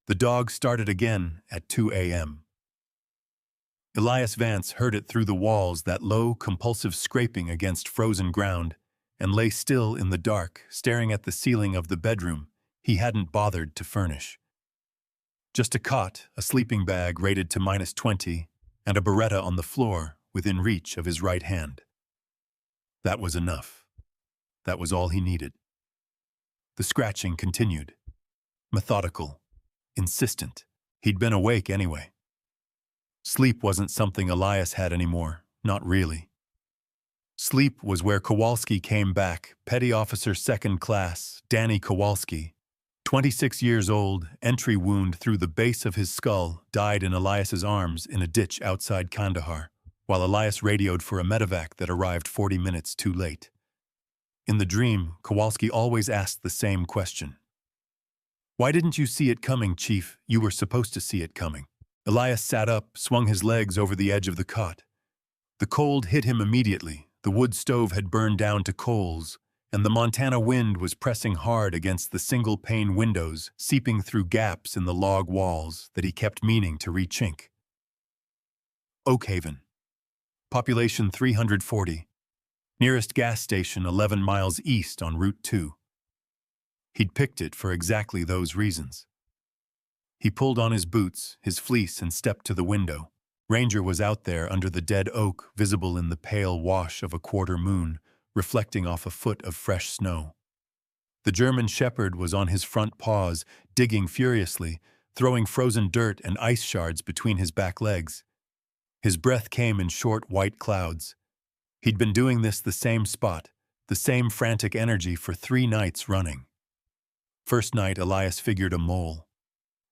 The dog started again at 2 a.m. Elias Vance heard it through the walls, that low, compulsive scraping against frozen ground, and lay still in the dark, staring at the ceiling of the bedroom he hadn't bothered to furnish. Just a cot, a sleeping bag rated to -20, and a Beretta on the floor within reach of his right hand. That was enough. That was all he needed. The scratching continued. Methodical. Insistent. He'd been awake anyway. Sleep wasn't something Elias had anymore, not really. Sleep was where Kowalski came back, Petty Officer Second Class, Danny Kowalski. 26 years old, entry wound through the base of his skull, died in Elias's arms in a ditch outside Kandahar, while Elias radioed for a medevac that arrived 40 minutes too late. In the dream, Kowalski always asked the same question. "Why didn't you see it coming, Chief? You were supposed to see it coming." Elias sat up, swung his legs over the edge of the cot. The cold hit him immediately. The wood stove had burned down to coals, and the Montana wind was pressing hard against the single-pane windows, seeping through gaps in the log walls that he kept meaning to re-chink. Oakhaven. Population 340. Nearest gas station 11 miles east on Route 2. He'd picked it for exactly those reasons. He pulled on his boots, his fleece, and stepped to the window. Ranger was out there under the dead oak, visible in the pale wash of a quarter moon, reflecting off a foot of fresh snow. The German shepherd was on his front paws, digging furiously, throwing frozen dirt and ice shards between his back legs. His breath came in short white clouds. He'd been doing this the same spot, the same frantic energy for 3 nights running. First night, Elias figured a mole.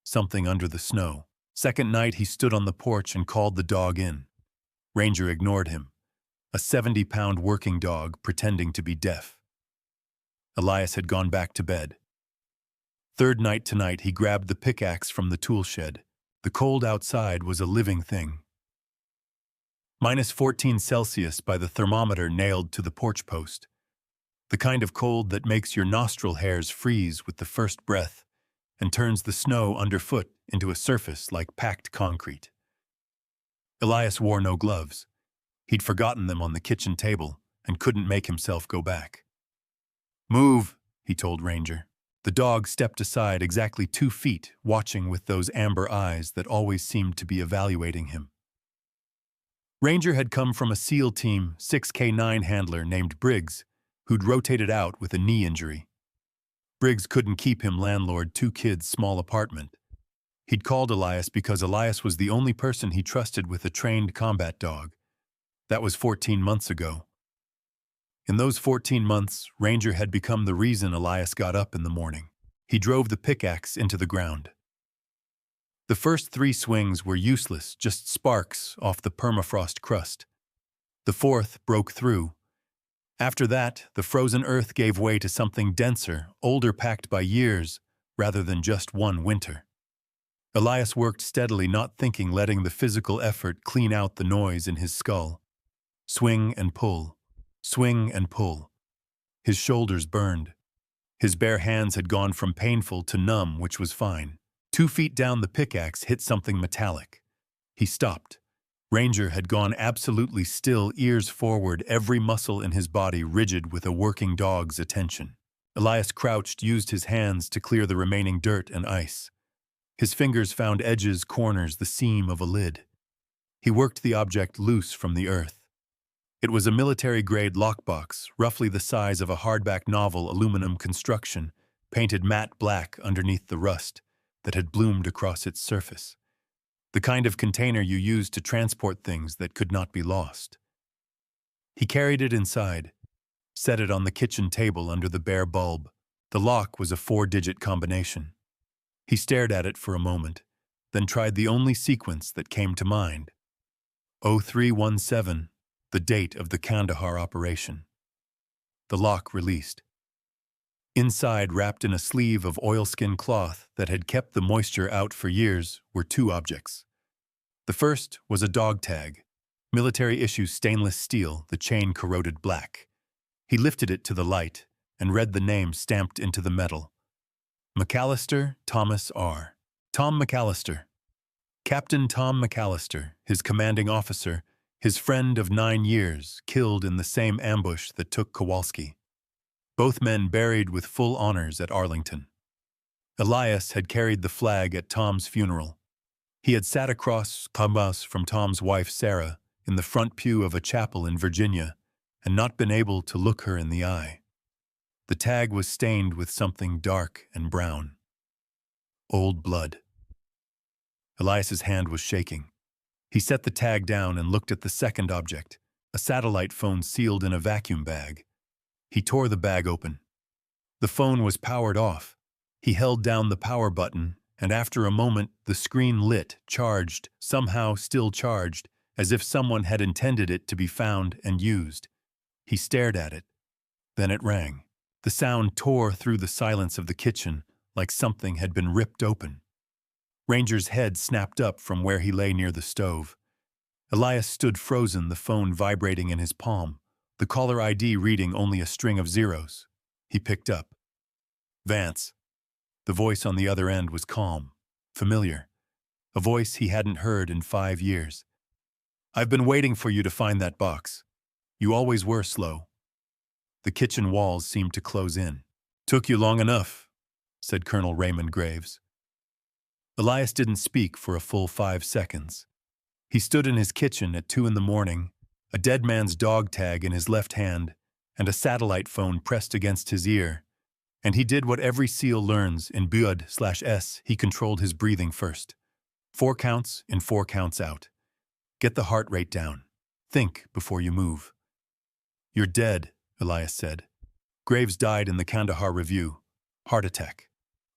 Something under the snow. Second night, he stood on the porch and called the dog in. Ranger ignored him. A 70-pound working dog pretending to be deaf. Elias had gone back to bed. Third night tonight, he grabbed the pickaxe from the tool shed. The cold outside was a living thing. -14 Celsius by the thermometer nailed to the porch post. The kind of cold that makes your nostril hairs freeze with the first breath and turns the snow underfoot into a surface like packed concrete. Elias wore no gloves. He'd forgotten them on the kitchen table and couldn't make himself go back. "Move," he told Ranger. The dog stepped aside exactly 2 feet, watching with those amber eyes that always seemed to be evaluating him. Ranger had come from a SEAL Team 6K9 handler named Briggs, who'd rotated out with a knee injury. Briggs couldn't keep him landlord 2 kids' small apartment. He'd called Elias because Elias was the only person he trusted with a trained combat dog. That was 14 months ago. In those 14 months, Ranger had become the reason Elias got up in the morning. He drove the pickaxe into the ground. The first 3 swings were useless, just sparks off the permafrost crust. The fourth broke through. After that, the frozen earth gave way to something denser, older, packed by years, rather than just one winter. Elias worked steadily, not thinking, letting the physical effort clean out the noise in his skull. Swing and pull. Swing and pull. His shoulders burned. His bare hands had gone from painful to numb, which was fine. 2 feet down, the pickaxe hit something metallic. He stopped. Ranger had gone absolutely still, ears forward, every muscle in his body rigid with a working dog's attention. Elias crouched, used his hands to clear the remaining dirt and ice. His fingers found edges, corners, the seam of a lid. He worked the object loose from the earth. It was a military-grade lockbox, roughly the size of a hardback novel, aluminum construction, painted matte black underneath the rust that had bloomed across its surface. The kind of container you use to transport things that could not be lost. He carried it inside, set it on the kitchen table under the bare bulb. The lock was a 4-digit combination. He stared at it for a moment, then tried the only sequence that came to mind. 0317, the date of the Kandahar operation. The lock released. Inside, wrapped in a sleeve of oilskin cloth that had kept the moisture out for years, were 2 objects. The first was a dog tag, military-issue stainless steel, the chain corroded black. He lifted it to the light and read the name stamped into the metal. McAllister Thomas R. Tom McAllister. Captain Tom McAllister, his commanding officer, his friend of 9 years, killed in the same ambush that took Kowalski. Both men buried with full honors at Arlington. Elias had carried the flag at Tom's funeral. He had sat across from Tom's wife Sarah in the front pew of a chapel in Virginia and not been able to look her in the eye. The tag was stained with something dark and brown. Old blood. Elias's hand was shaking. He set the tag down and looked at the second object, a satellite phone sealed in a vacuum bag. He tore the bag open. The phone was powered off. He held down the power button, and after a moment the screen lit, charged, somehow still charged, as if someone had intended it to be found and used. He stared at it. Then it rang. The sound tore through the silence of the kitchen like something had been ripped open. Ranger's head snapped up from where he lay near the stove. Elias stood frozen, the phone vibrating in his palm, the caller ID reading only a string of zeros. He picked up. Vance. The voice on the other end was calm, familiar, a voice he hadn't heard in 5 years. I've been waiting for you to find that box. You always were slow. The kitchen walls seemed to close in. Took you long enough, said Colonel Raymond Graves. Elias didn't speak for a full 5 seconds. He stood in his kitchen at 2 a.m, a dead man's dog tag in his left hand and a satellite phone pressed against his ear. And he did what every SEAL learns in BUD/S. He controlled his breathing first. 4 counts in, 4 counts out. Get the heart rate down. Think before you move. You're dead, Elias said. Graves died in the Kandahar Review. Heart attack.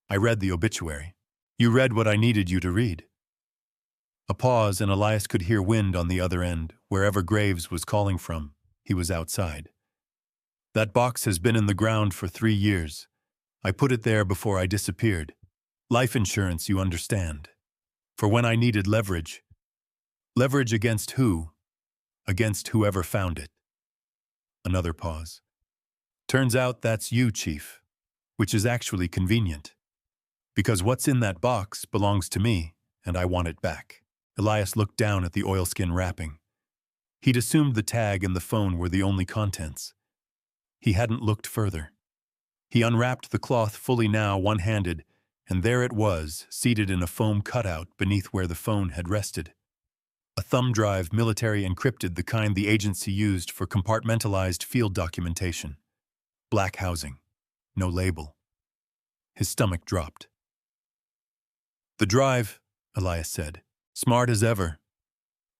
I read the obituary. You read what I needed you to read. A pause, and Elias could hear wind on the other end, wherever Graves was calling from. He was outside. That box has been in the ground for 3 years. I put it there before I disappeared. Life insurance, you understand. For when I needed leverage. Leverage against who? Against whoever found it. Another pause. Turns out that's you, Chief, which is actually convenient. Because what's in that box belongs to me, and I want it back. Elias looked down at the oilskin wrapping. He'd assumed the tag and the phone were the only contents. He hadn't looked further. He unwrapped the cloth fully now, one-handed, and there it was, seated in a foam cutout beneath where the phone had rested. A thumb drive, military encrypted, the kind the agency used for compartmentalized field documentation. Black housing. No label. His stomach dropped. The drive, Elias said. Smart as ever.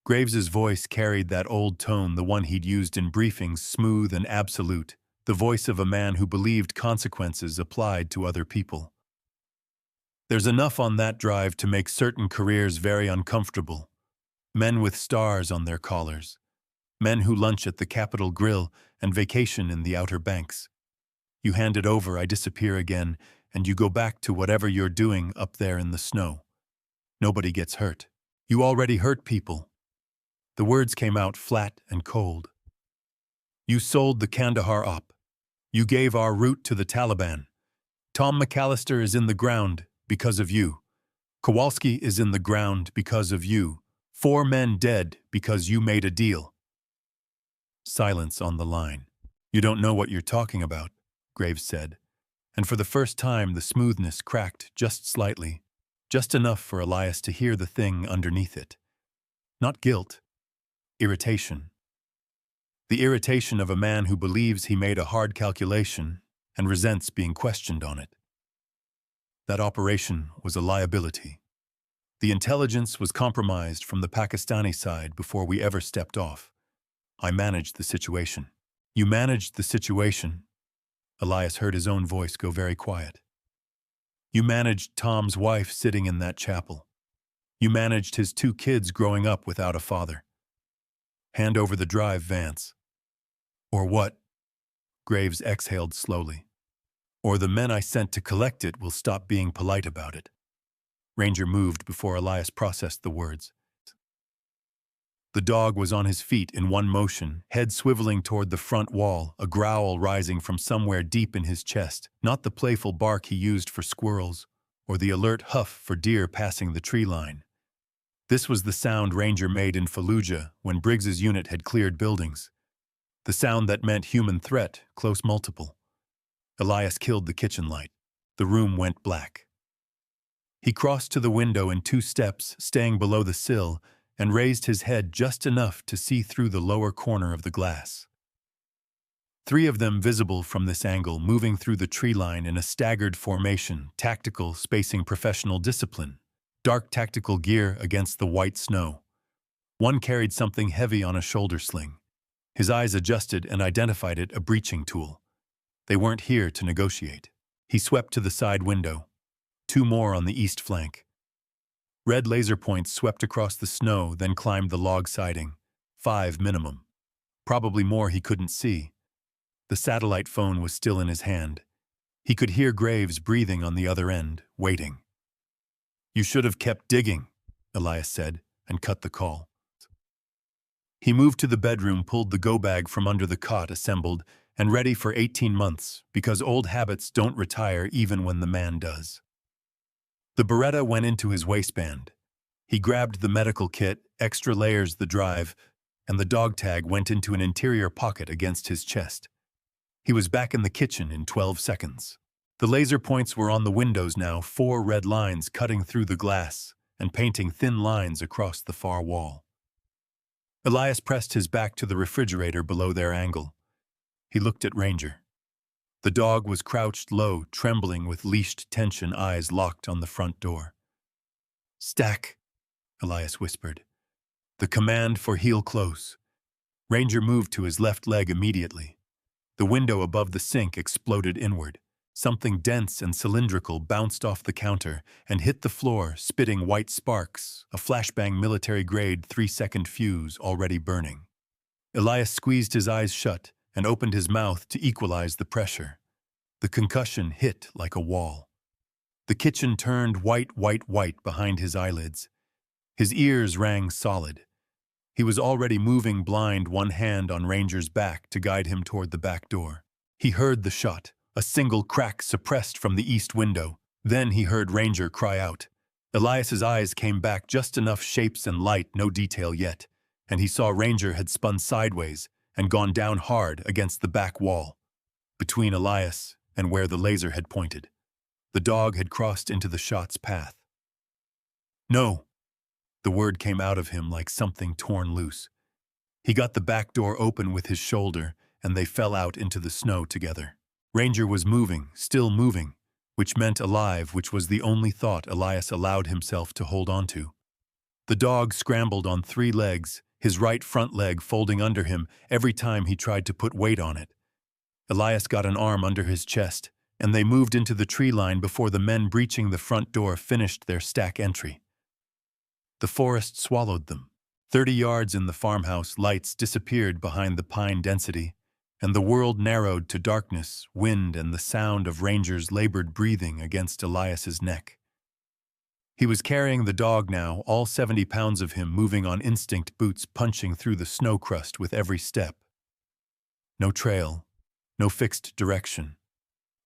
Graves's voice carried that old tone, the one he'd used in briefings, smooth and absolute, the voice of a man who believed consequences applied to other people. There's enough on that drive to make certain careers very uncomfortable. Men with stars on their collars. Men who lunch at the Capitol Grill and vacation in the Outer Banks. You hand it over, I disappear again, and you go back to whatever you're doing up there in the snow. Nobody gets hurt. You already hurt people. The words came out flat and cold. You sold the Kandahar op. You gave our route to the Taliban. Tom McAllister is in the ground because of you. Kowalski is in the ground because of you. 4 men dead because you made a deal. Silence on the line. You don't know what you're talking about, Graves said, and for the first time the smoothness cracked just slightly, just enough for Elias to hear the thing underneath it. Not guilt. Irritation. The irritation of a man who believes he made a hard calculation and resents being questioned on it. That operation was a liability. The intelligence was compromised from the Pakistani side before we ever stepped off. I managed the situation. You managed the situation. Elias heard his own voice go very quiet. You managed Tom's wife sitting in that chapel. You managed his 2 kids growing up without a father. Hand over the drive, Vance. Or what? Graves exhaled slowly. Or the men I sent to collect it will stop being polite about it. Ranger moved before Elias processed the words. The dog was on his feet in one motion, head swiveling toward the front wall, a growl rising from somewhere deep in his chest, not the playful bark he used for squirrels or the alert huff for deer passing the tree line. This was the sound Ranger made in Fallujah when Briggs's unit had cleared buildings. The sound that meant human threat, close multiple. Elias killed the kitchen light. The room went black. He crossed to the window in 2 steps, staying below the sill, and raised his head just enough to see through the lower corner of the glass. 3 of them visible from this angle, moving through the tree line in a staggered formation, tactical, spacing professional discipline. Dark tactical gear against the white snow. One carried something heavy on a shoulder sling. His eyes adjusted and identified it a breaching tool. They weren't here to negotiate. He swept to the side window. 2 more on the east flank. Red laser points swept across the snow, then climbed the log siding. 5 minimum. Probably more he couldn't see. The satellite phone was still in his hand. He could hear Graves breathing on the other end, waiting. "You should have kept digging," Elias said, and cut the call. He moved to the bedroom, pulled the go-bag from under the cot, assembled, and ready for 18 months, because old habits don't retire even when the man does. The Beretta went into his waistband. He grabbed the medical kit, extra layers the drive, and the dog tag went into an interior pocket against his chest. He was back in the kitchen in 12 seconds. The laser points were on the windows now, 4 red lines cutting through the glass and painting thin lines across the far wall. Elias pressed his back to the refrigerator below their angle. He looked at Ranger. The dog was crouched low, trembling with leashed tension, eyes locked on the front door. "Stack," Elias whispered. "The command for heel close." Ranger moved to his left leg immediately. The window above the sink exploded inward. Something dense and cylindrical bounced off the counter and hit the floor, spitting white sparks, a flashbang military-grade 3-second fuse already burning. Elias squeezed his eyes shut and opened his mouth to equalize the pressure. The concussion hit like a wall. The kitchen turned white behind his eyelids. His ears rang solid. He was already moving blind, one hand on Ranger's back to guide him toward the back door. He heard the shot. A single crack suppressed from the east window. Then he heard Ranger cry out. Elias's eyes came back, just enough shapes and light, no detail yet, and he saw Ranger had spun sideways and gone down hard against the back wall, between Elias and where the laser had pointed. The dog had crossed into the shot's path. "No!" The word came out of him like something torn loose. He got the back door open with his shoulder, and they fell out into the snow together. Ranger was moving, still moving, which meant alive, which was the only thought Elias allowed himself to hold on to. The dog scrambled on 3 legs, his right front leg folding under him every time he tried to put weight on it. Elias got an arm under his chest, and they moved into the tree line before the men breaching the front door finished their stack entry. The forest swallowed them. 30 yards in the farmhouse, lights disappeared behind the pine density, and the world narrowed to darkness, wind, and the sound of Ranger's labored breathing against Elias's neck. He was carrying the dog now, all 70 pounds of him moving on instinct, boots punching through the snow crust with every step. No trail, no fixed direction.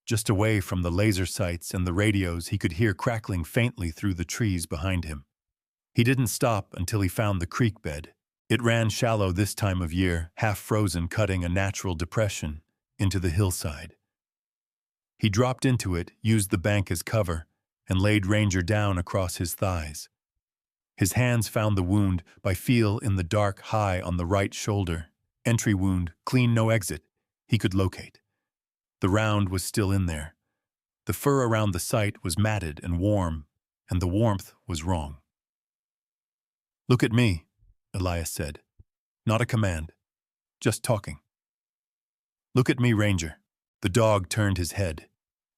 Just away from the laser sights and the radios, he could hear crackling faintly through the trees behind him. He didn't stop until he found the creek bed. It ran shallow this time of year, half frozen, cutting a natural depression into the hillside. He dropped into it, used the bank as cover, and laid Ranger down across his thighs. His hands found the wound by feel in the dark high on the right shoulder. Entry wound, clean, no exit. He could locate. The round was still in there. The fur around the site was matted and warm, and the warmth was wrong. "Look at me," Elias said. Not a command, just talking. "Look at me, Ranger." The dog turned his head.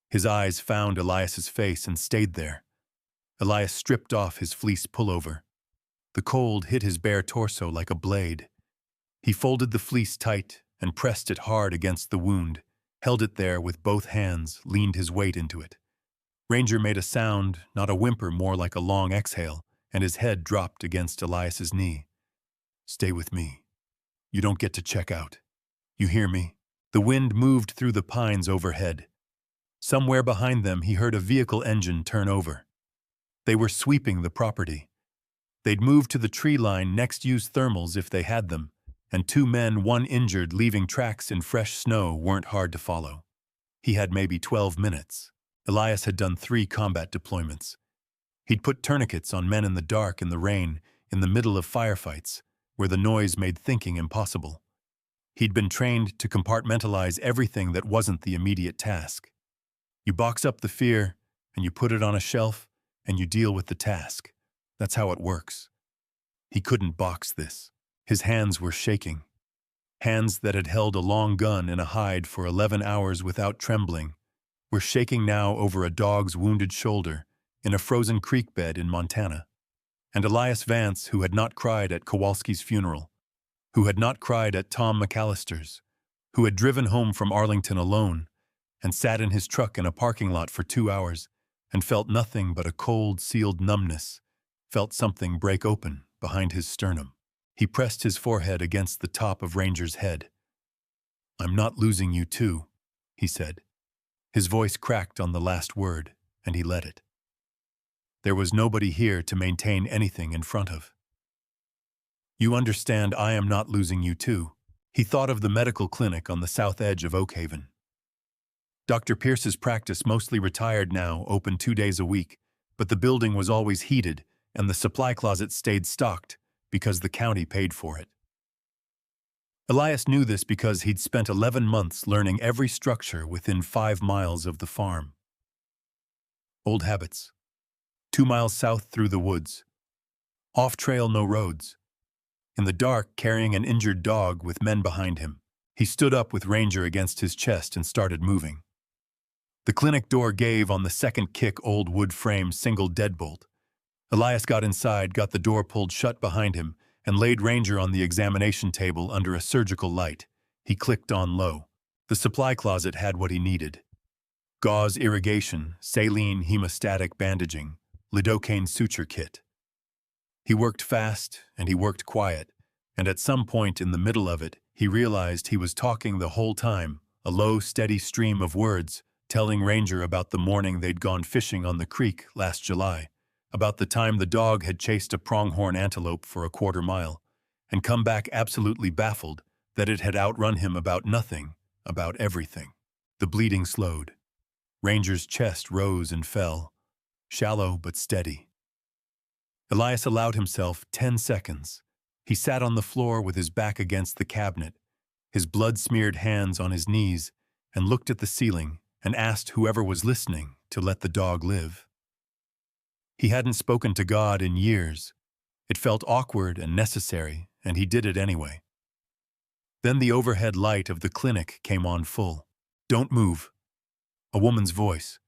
His eyes found Elias's face and stayed there. Elias stripped off his fleece pullover. The cold hit his bare torso like a blade. He folded the fleece tight and pressed it hard against the wound, held it there with both hands, leaned his weight into it. Ranger made a sound, not a whimper, more like a long exhale, and his head dropped against Elias's knee. "Stay with me. You don't get to check out. You hear me?" The wind moved through the pines overhead. Somewhere behind them he heard a vehicle engine turn over. They were sweeping the property. They'd moved to the tree line next, use thermals if they had them, and 2 men, 1 injured, leaving tracks in fresh snow weren't hard to follow. He had maybe 12 minutes. Elias had done 3 combat deployments. He'd put tourniquets on men in the dark, in the rain, in the middle of firefights, where the noise made thinking impossible. He'd been trained to compartmentalize everything that wasn't the immediate task. You box up the fear, and you put it on a shelf, and you deal with the task. That's how it works. He couldn't box this. His hands were shaking. Hands that had held a long gun in a hide for 11 hours without trembling were shaking now over a dog's wounded shoulder in a frozen creek bed in Montana. And Elias Vance, who had not cried at Kowalski's funeral, who had not cried at Tom McAllister's, who had driven home from Arlington alone and sat in his truck in a parking lot for 2 hours and felt nothing but a cold, sealed numbness, felt something break open behind his sternum. He pressed his forehead against the top of Ranger's head. "I'm not losing you too," he said. His voice cracked on the last word, and he let it. There was nobody here to maintain anything in front of. "You understand I am not losing you too." He thought of the medical clinic on the south edge of Oak Haven. Dr. Pierce's practice, mostly retired now, open 2 days a week, but the building was always heated and the supply closet stayed stocked because the county paid for it. Elias knew this because he'd spent 11 months learning every structure within 5 miles of the farm. Old habits. 2 miles south through the woods. Off-trail, no roads. In the dark, carrying an injured dog with men behind him. He stood up with Ranger against his chest and started moving. The clinic door gave on the second kick, old wood frame, single deadbolt. Elias got inside, got the door pulled shut behind him, and laid Ranger on the examination table under a surgical light. He clicked on low. The supply closet had what he needed. Gauze irrigation, saline hemostatic bandaging, lidocaine suture kit. He worked fast and he worked quiet, and at some point in the middle of it, he realized he was talking the whole time, a low, steady stream of words, telling Ranger about the morning they'd gone fishing on the creek last July, about the time the dog had chased a pronghorn antelope for a quarter mile, and come back absolutely baffled that it had outrun him about nothing, about everything. The bleeding slowed. Ranger's chest rose and fell, shallow but steady. Elias allowed himself 10 seconds. He sat on the floor with his back against the cabinet, his blood-smeared hands on his knees, and looked at the ceiling and asked whoever was listening to let the dog live. He hadn't spoken to God in years. It felt awkward and necessary, and he did it anyway. Then the overhead light of the clinic came on full. "Don't move." A woman's voice.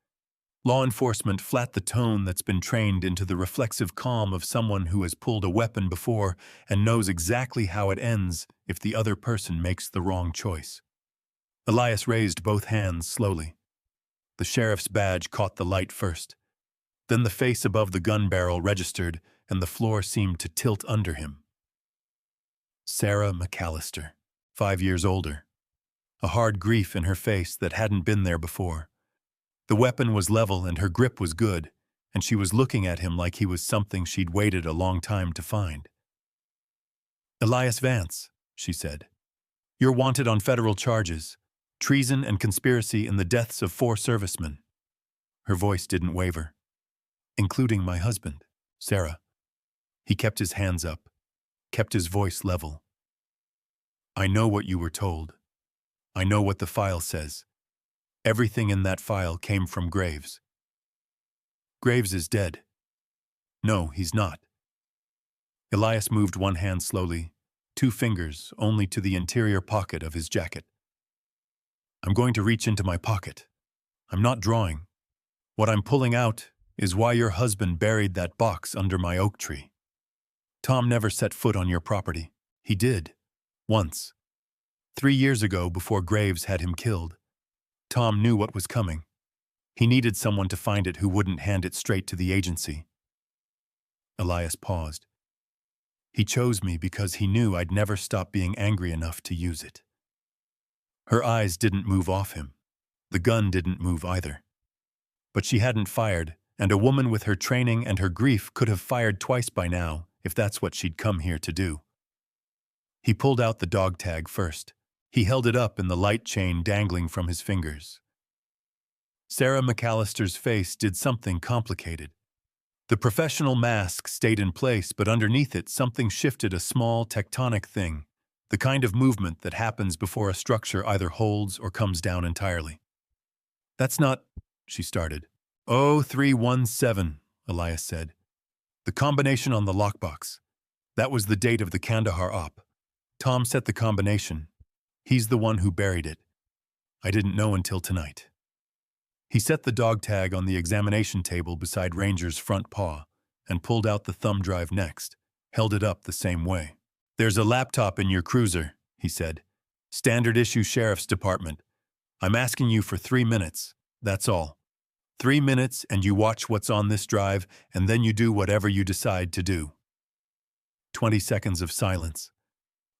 Law enforcement, flat, the tone that's been trained into the reflexive calm of someone who has pulled a weapon before and knows exactly how it ends if the other person makes the wrong choice. Elias raised both hands slowly. The sheriff's badge caught the light first. Then the face above the gun barrel registered, and the floor seemed to tilt under him. Sarah McAllister, 5 years older. A hard grief in her face that hadn't been there before. The weapon was level and her grip was good, and she was looking at him like he was something she'd waited a long time to find. "Elias Vance," she said. "You're wanted on federal charges, treason and conspiracy in the deaths of 4 servicemen." Her voice didn't waver. "Including my husband, Sarah." He kept his hands up, kept his voice level. "I know what you were told. I know what the file says. Everything in that file came from Graves." "Graves is dead." "No, he's not." Elias moved one hand slowly, 2 fingers only, to the interior pocket of his jacket. "I'm going to reach into my pocket. I'm not drawing. What I'm pulling out is why your husband buried that box under my oak tree. Tom never set foot on your property. He did. Once. 3 years ago, before Graves had him killed. Tom knew what was coming. He needed someone to find it who wouldn't hand it straight to the agency." Elias paused. "He chose me because he knew I'd never stop being angry enough to use it." Her eyes didn't move off him. The gun didn't move either. But she hadn't fired, and a woman with her training and her grief could have fired twice by now, if that's what she'd come here to do. He pulled out the dog tag first. He held it up in the light chain dangling from his fingers. Sarah McAllister's face did something complicated. The professional mask stayed in place, but underneath it something shifted, a small tectonic thing, the kind of movement that happens before a structure either holds or comes down entirely. "That's not," she started. "Oh, 317, Elias said. "The combination on the lockbox. That was the date of the Kandahar op. Tom set the combination. He's the one who buried it. I didn't know until tonight." He set the dog tag on the examination table beside Ranger's front paw and pulled out the thumb drive next, held it up the same way. "There's a laptop in your cruiser," he said. "Standard issue Sheriff's Department. I'm asking you for 3 minutes. That's all. 3 minutes and you watch what's on this drive, and then you do whatever you decide to do." 20 seconds of silence.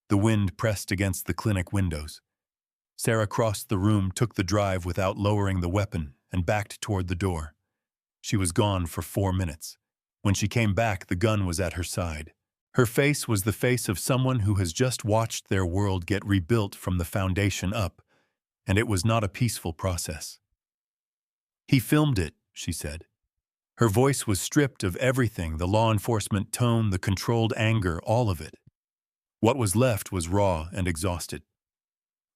The wind pressed against the clinic windows. Sarah crossed the room, took the drive without lowering the weapon, and backed toward the door. She was gone for 4 minutes. When she came back, the gun was at her side. Her face was the face of someone who has just watched their world get rebuilt from the foundation up, and it was not a peaceful process. "He filmed it," she said. Her voice was stripped of everything, the law enforcement tone, the controlled anger, all of it. What was left was raw and exhausted.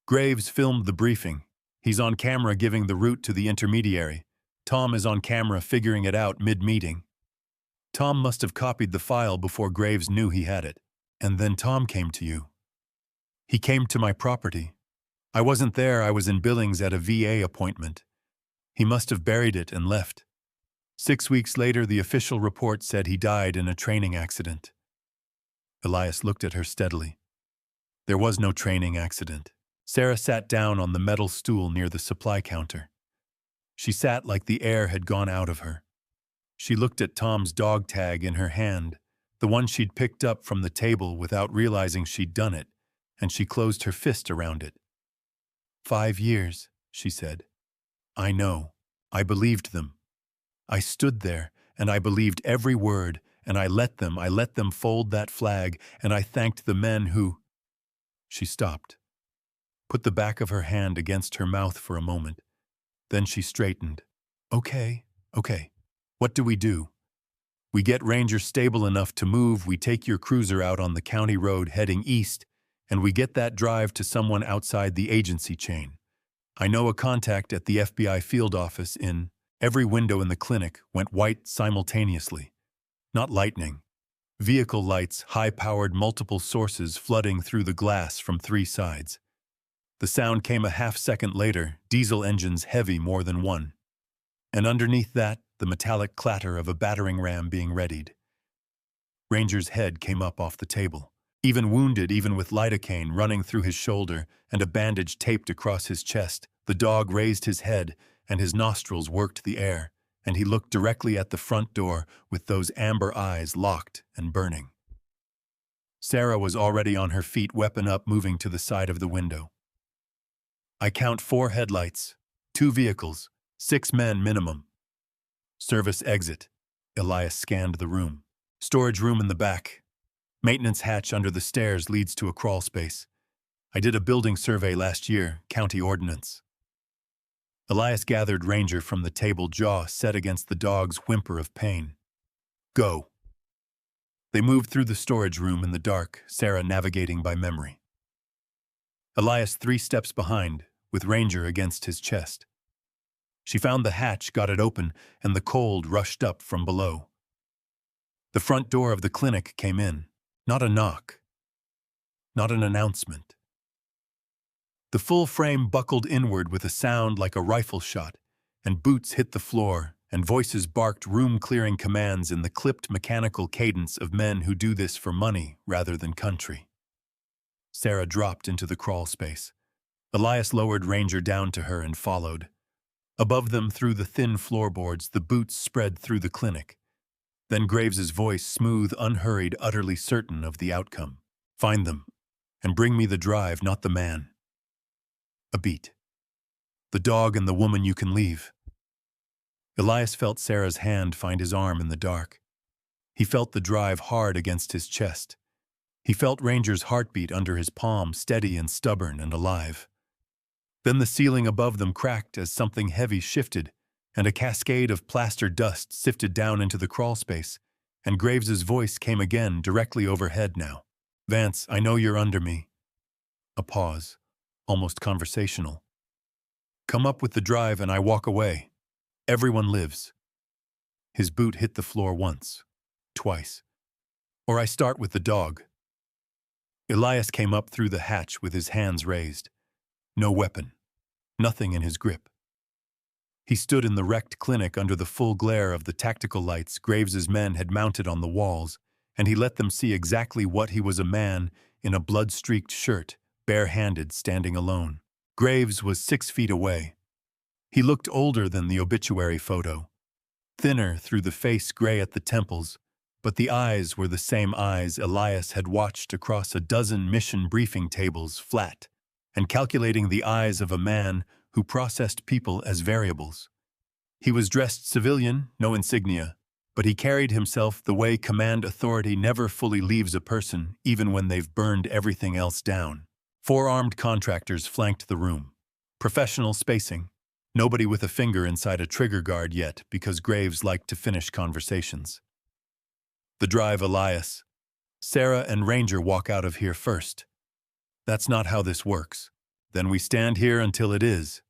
"Graves filmed the briefing. He's on camera giving the route to the intermediary. Tom is on camera figuring it out mid-meeting. Tom must have copied the file before Graves knew he had it. And then Tom came to you. He came to my property. I wasn't there, I was in Billings at a VA appointment. He must have buried it and left. 6 weeks later, the official report said he died in a training accident." Elias looked at her steadily. "There was no training accident." Sarah sat down on the metal stool near the supply counter. She sat like the air had gone out of her. She looked at Tom's dog tag in her hand, the one she'd picked up from the table without realizing she'd done it, and she closed her fist around it. 5 years, she said. "I know. I believed them. I stood there, and I believed every word, and I let them fold that flag, and I thanked the men who—" She stopped, put the back of her hand against her mouth for a moment. Then she straightened. Okay. What do we do? We get Ranger stable enough to move, we take your cruiser out on the county road heading east, and we get that drive to someone outside the agency chain. I know a contact at the FBI field office in. Every window in the clinic went white simultaneously. Not lightning. Vehicle lights, high-powered multiple sources flooding through the glass from 3 sides. The sound came a half-second later, diesel engines heavy more than one. And underneath that, the metallic clatter of a battering ram being readied. Ranger's head came up off the table. Even wounded, even with lidocaine running through his shoulder and a bandage taped across his chest, the dog raised his head and his nostrils worked the air, and he looked directly at the front door with those amber eyes locked and burning. Sarah was already on her feet, weapon up, moving to the side of the window. I count 4 headlights, 2 vehicles, 6 men minimum. Service exit. Elias scanned the room. Storage room in the back. Maintenance hatch under the stairs leads to a crawl space. I did a building survey last year, county ordinance. Elias gathered Ranger from the table, jaw set against the dog's whimper of pain. Go. They moved through the storage room in the dark, Sarah navigating by memory. Elias 3 steps behind, with Ranger against his chest. She found the hatch, got it open, and the cold rushed up from below. The front door of the clinic came in. Not a knock. Not an announcement. The full frame buckled inward with a sound like a rifle shot, and boots hit the floor, and voices barked room-clearing commands in the clipped mechanical cadence of men who do this for money rather than country. Sarah dropped into the crawl space. Elias lowered Ranger down to her and followed. Above them, through the thin floorboards, the boots spread through the clinic. Then Graves's voice, smooth, unhurried, utterly certain of the outcome. Find them, and bring me the drive, not the man. A beat. The dog and the woman you can leave. Elias felt Sarah's hand find his arm in the dark. He felt the drive hard against his chest. He felt Ranger's heartbeat under his palm, steady and stubborn and alive. Then the ceiling above them cracked as something heavy shifted, and a cascade of plaster dust sifted down into the crawlspace, and Graves's voice came again, directly overhead now. "Vance, I know you're under me." A pause, almost conversational. "Come up with the drive and I walk away. Everyone lives." His boot hit the floor once, twice. "Or I start with the dog." Elias came up through the hatch with his hands raised. No weapon. Nothing in his grip. He stood in the wrecked clinic under the full glare of the tactical lights Graves's men had mounted on the walls, and he let them see exactly what he was: a man in a blood-streaked shirt, bare-handed, standing alone. Graves was 6 feet away. He looked older than the obituary photo. Thinner through the face, gray at the temples, but the eyes were the same eyes Elias had watched across a dozen mission briefing tables, flat, and calculating the eyes of a man who processed people as variables. He was dressed civilian, no insignia, but he carried himself the way command authority never fully leaves a person, even when they've burned everything else down. 4 armed contractors flanked the room. Professional spacing. Nobody with a finger inside a trigger guard yet, because Graves liked to finish conversations. "The drive, Elias. Sarah and Ranger walk out of here first." "That's not how this works." "Then we stand here until it is."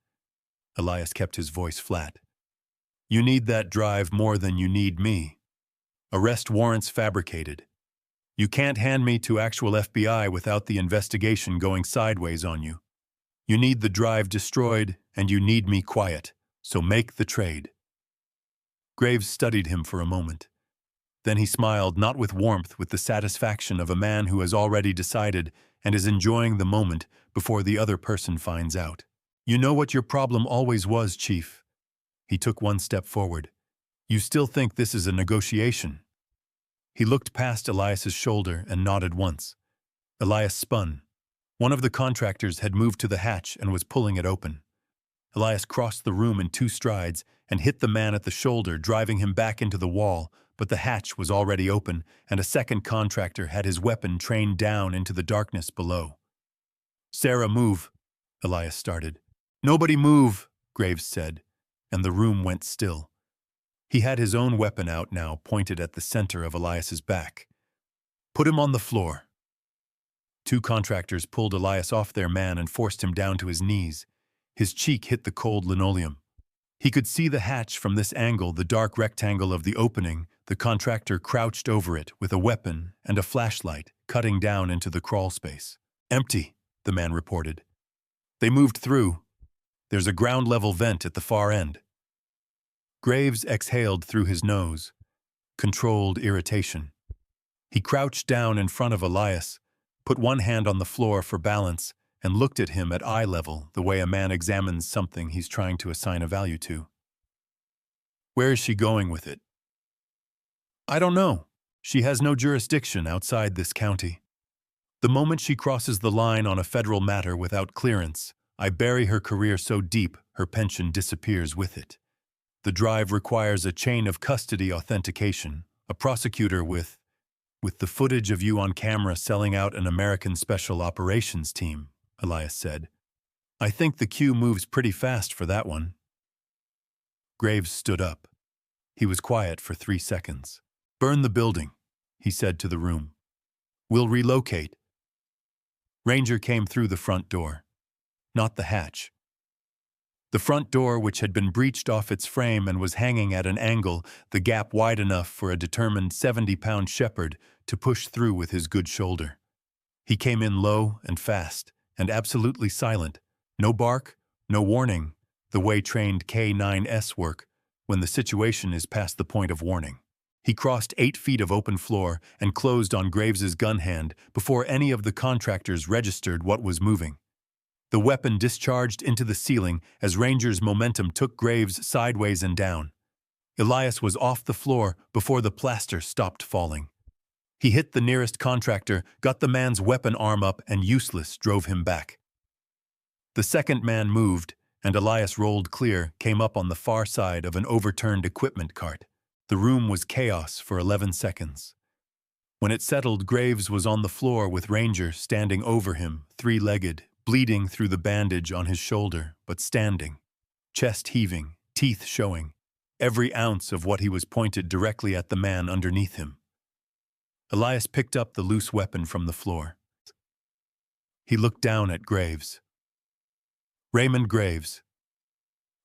Elias kept his voice flat. "You need that drive more than you need me. Arrest warrants fabricated. You can't hand me to actual FBI without the investigation going sideways on you. You need the drive destroyed, and you need me quiet, so make the trade." Graves studied him for a moment. Then he smiled, not with warmth, with the satisfaction of a man who has already decided and is enjoying the moment before the other person finds out. "You know what your problem always was, Chief." He took one step forward. "You still think this is a negotiation." He looked past Elias's shoulder and nodded once. Elias spun. One of the contractors had moved to the hatch and was pulling it open. Elias crossed the room in 2 strides and hit the man at the shoulder, driving him back into the wall, but the hatch was already open, and a second contractor had his weapon trained down into the darkness below. "Sarah, move," Elias started. "Nobody move," Graves said, and the room went still. He had his own weapon out now, pointed at the center of Elias's back. "Put him on the floor." 2 contractors pulled Elias off their man and forced him down to his knees. His cheek hit the cold linoleum. He could see the hatch from this angle, the dark rectangle of the opening. The contractor crouched over it with a weapon and a flashlight, cutting down into the crawl space. "Empty," the man reported. "They moved through. There's a ground-level vent at the far end." Graves exhaled through his nose, controlled irritation. He crouched down in front of Elias, put one hand on the floor for balance, and looked at him at eye level, the way a man examines something he's trying to assign a value to. "Where is she going with it?" "I don't know. She has no jurisdiction outside this county. The moment she crosses the line on a federal matter without clearance, I bury her career so deep her pension disappears with it. The drive requires a chain of custody authentication, a prosecutor with the footage of you on camera selling out an American Special Operations team," Elias said. "I think the queue moves pretty fast for that one." Graves stood up. He was quiet for 3 seconds. "Burn the building," he said to the room. "We'll relocate." Ranger came through the front door, not the hatch. The front door, which had been breached off its frame and was hanging at an angle, the gap wide enough for a determined 70-pound shepherd to push through with his good shoulder. He came in low and fast, and absolutely silent. No bark, no warning, the way trained K9s work when the situation is past the point of warning. He crossed 8 feet of open floor and closed on Graves's gun hand before any of the contractors registered what was moving. The weapon discharged into the ceiling as Ranger's momentum took Graves sideways and down. Elias was off the floor before the plaster stopped falling. He hit the nearest contractor, got the man's weapon arm up, and useless drove him back. The second man moved, and Elias rolled clear, came up on the far side of an overturned equipment cart. The room was chaos for 11 seconds. When it settled, Graves was on the floor with Ranger standing over him, three-legged, bleeding through the bandage on his shoulder, but standing. Chest heaving, teeth showing, every ounce of what he was pointed directly at the man underneath him. Elias picked up the loose weapon from the floor. He looked down at Graves. Raymond Graves,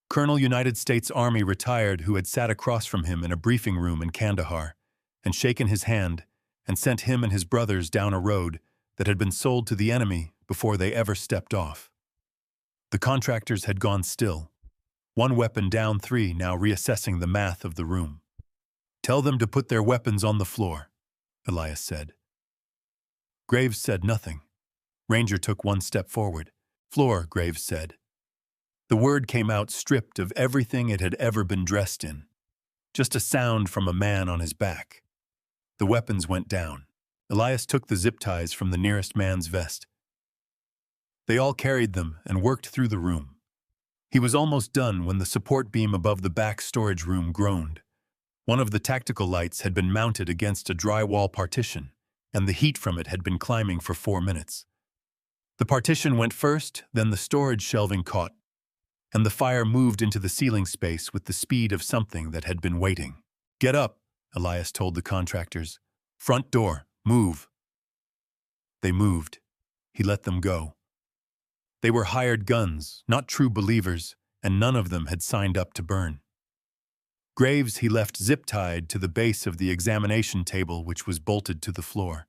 Colonel United States Army retired, who had sat across from him in a briefing room in Kandahar and shaken his hand and sent him and his brothers down a road that had been sold to the enemy before they ever stepped off. The contractors had gone still, one weapon down, three now reassessing the math of the room. "Tell them to put their weapons on the floor," Elias said. Graves said nothing. Ranger took one step forward. "Floor," Graves said. The word came out stripped of everything it had ever been dressed in. Just a sound from a man on his back. The weapons went down. Elias took the zip ties from the nearest man's vest. They all carried them and worked through the room. He was almost done when the support beam above the back storage room groaned. One of the tactical lights had been mounted against a drywall partition, and the heat from it had been climbing for 4 minutes. The partition went first, then the storage shelving caught, and the fire moved into the ceiling space with the speed of something that had been waiting. "Get up," Elias told the contractors. "Front door, move." They moved. He let them go. They were hired guns, not true believers, and none of them had signed up to burn. Graves he left zip-tied to the base of the examination table, which was bolted to the floor.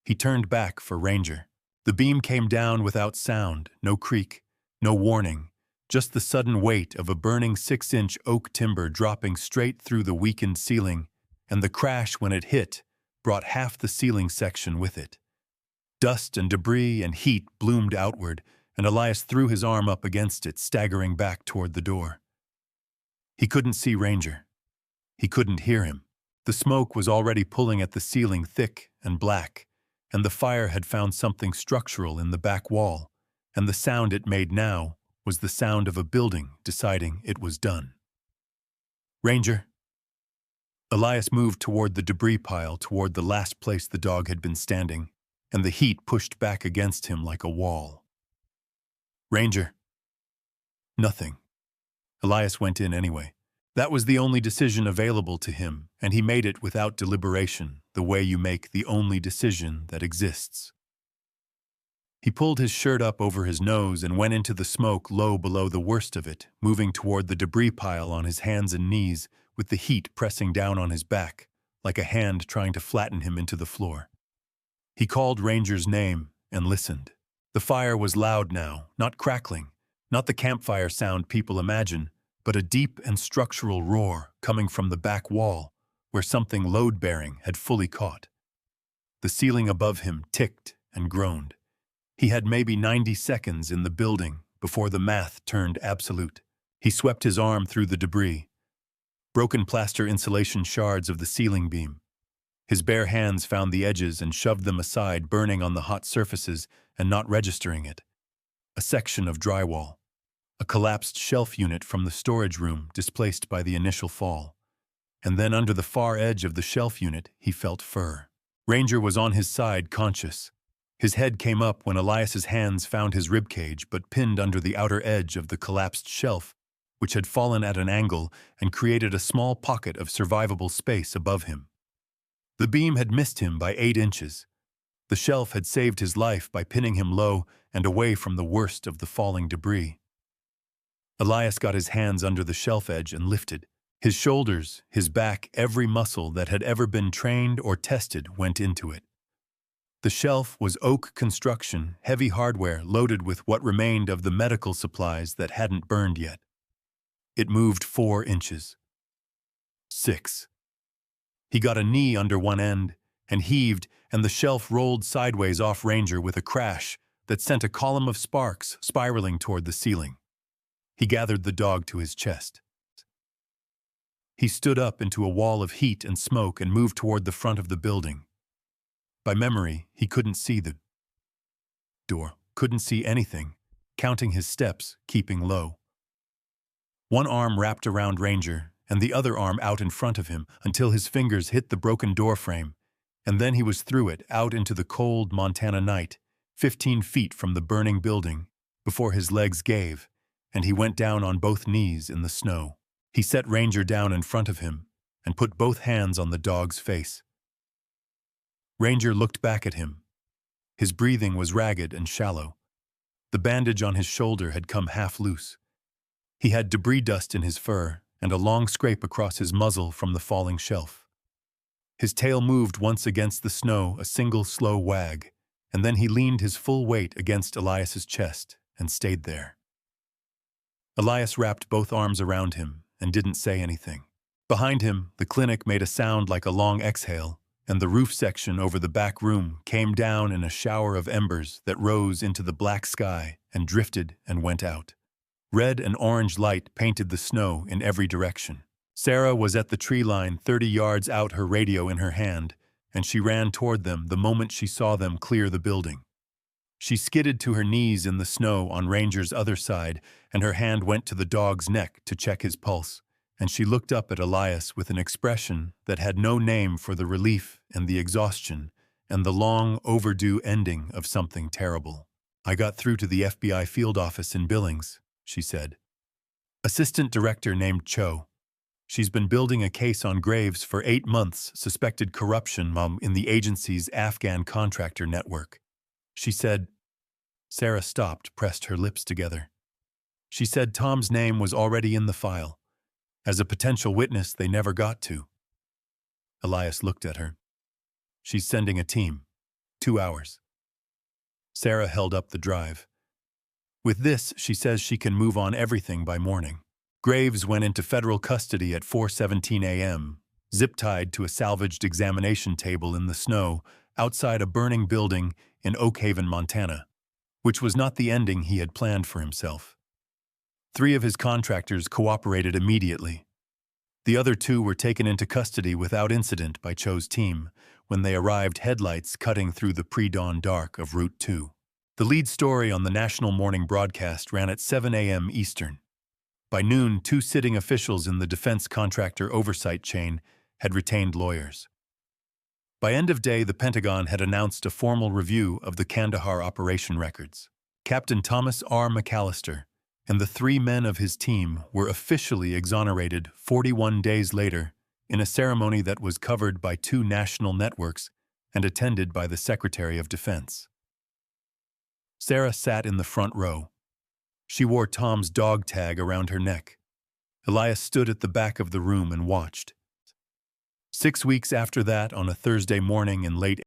He turned back for Ranger. The beam came down without sound, no creak, no warning, just the sudden weight of a burning 6-inch oak timber dropping straight through the weakened ceiling, and the crash when it hit brought half the ceiling section with it. Dust and debris and heat bloomed outward, and Elias threw his arm up against it, staggering back toward the door. He couldn't see Ranger. He couldn't hear him. The smoke was already pulling at the ceiling thick and black, and the fire had found something structural in the back wall, and the sound it made now was the sound of a building deciding it was done. "Ranger." Elias moved toward the debris pile, toward the last place the dog had been standing, and the heat pushed back against him like a wall. "Ranger." Nothing. Elias went in anyway. That was the only decision available to him, and he made it without deliberation, the way you make the only decision that exists. He pulled his shirt up over his nose and went into the smoke low below the worst of it, moving toward the debris pile on his hands and knees, with the heat pressing down on his back, like a hand trying to flatten him into the floor. He called Ranger's name and listened. The fire was loud now, not crackling, not the campfire sound people imagine, but a deep and structural roar coming from the back wall, where something load-bearing had fully caught. The ceiling above him ticked and groaned. He had maybe 90 seconds in the building before the math turned absolute. He swept his arm through the debris, broken plaster insulation shards of the ceiling beam. His bare hands found the edges and shoved them aside, burning on the hot surfaces and not registering it. A section of drywall. A collapsed shelf unit from the storage room displaced by the initial fall. And then under the far edge of the shelf unit, he felt fur. Ranger was on his side, conscious. His head came up when Elias's hands found his ribcage, but pinned under the outer edge of the collapsed shelf, which had fallen at an angle and created a small pocket of survivable space above him. The beam had missed him by 8 inches. The shelf had saved his life by pinning him low and away from the worst of the falling debris. Elias got his hands under the shelf edge and lifted. His shoulders, his back, every muscle that had ever been trained or tested went into it. The shelf was oak construction, heavy hardware loaded with what remained of the medical supplies that hadn't burned yet. It moved 4 inches. 6. He got a knee under one end and heaved, and the shelf rolled sideways off Ranger with a crash that sent a column of sparks spiraling toward the ceiling. He gathered the dog to his chest. He stood up into a wall of heat and smoke and moved toward the front of the building. By memory, he couldn't see the door, couldn't see anything, counting his steps, keeping low. One arm wrapped around Ranger, and the other arm out in front of him until his fingers hit the broken doorframe, and then he was through it out into the cold Montana night, 15 feet from the burning building, before his legs gave, and he went down on both knees in the snow. He set Ranger down in front of him and put both hands on the dog's face. Ranger looked back at him. His breathing was ragged and shallow. The bandage on his shoulder had come half loose. He had debris dust in his fur and a long scrape across his muzzle from the falling shelf. His tail moved once against the snow, a single slow wag, and then he leaned his full weight against Elias's chest and stayed there. Elias wrapped both arms around him and didn't say anything. Behind him, the clinic made a sound like a long exhale, and the roof section over the back room came down in a shower of embers that rose into the black sky and drifted and went out. Red and orange light painted the snow in every direction. Sarah was at the tree line 30 yards out, her radio in her hand, and she ran toward them the moment she saw them clear the building. She skidded to her knees in the snow on Ranger's other side, and her hand went to the dog's neck to check his pulse, and she looked up at Elias with an expression that had no name for the relief and the exhaustion and the long overdue ending of something terrible. "I got through to the FBI field office in Billings," she said. "Assistant director named Cho. She's been building a case on Graves for 8 months, suspected corruption in the agency's Afghan contractor network. She said—" Sarah stopped, pressed her lips together. "She said Tom's name was already in the file. As a potential witness they never got to." Elias looked at her. "She's sending a team. 2 hours." Sarah held up the drive. "With this, she says she can move on everything by morning." Graves went into federal custody at 4:17 a.m., zip-tied to a salvaged examination table in the snow outside a burning building in Oak Haven, Montana, which was not the ending he had planned for himself. 3 of his contractors cooperated immediately. The other 2 were taken into custody without incident by Cho's team when they arrived, headlights cutting through the pre-dawn dark of Route 2. The lead story on the national morning broadcast ran at 7 a.m. Eastern. By noon, 2 sitting officials in the defense contractor oversight chain had retained lawyers. By end of day, the Pentagon had announced a formal review of the Kandahar operation records. Captain Thomas R. McAllister and the 3 men of his team were officially exonerated 41 days later in a ceremony that was covered by 2 national networks and attended by the Secretary of Defense. Sarah sat in the front row. She wore Tom's dog tag around her neck. Elias stood at the back of the room and watched. 6 weeks after that, on a Thursday morning in late